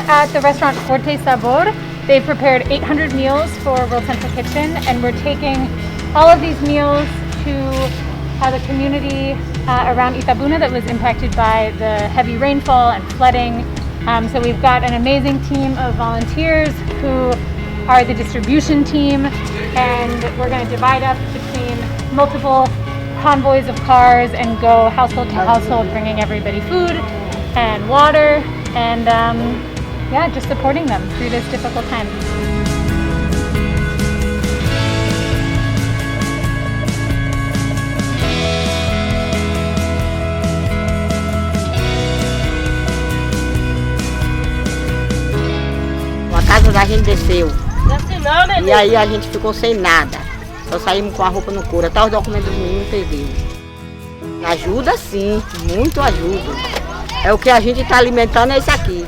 at the restaurant Forte Sabor. They've prepared 800 meals for World Central Kitchen, and we're taking all of these meals to the community around Itabuna that was impacted by the heavy rainfall and flooding. So we've got an amazing team of volunteers who are the distribution team, and we're going to divide up between multiple convoys of cars and go household to household, bringing everybody food and water, and yeah, just supporting them through this difficult time. A casa da gente desceu. E aí a gente ficou sem nada. Só saímos com a roupa no couro. Até os documentos dos meninos perdeu. Ajuda sim, muito ajuda. É o que a gente está alimentando, é isso aqui.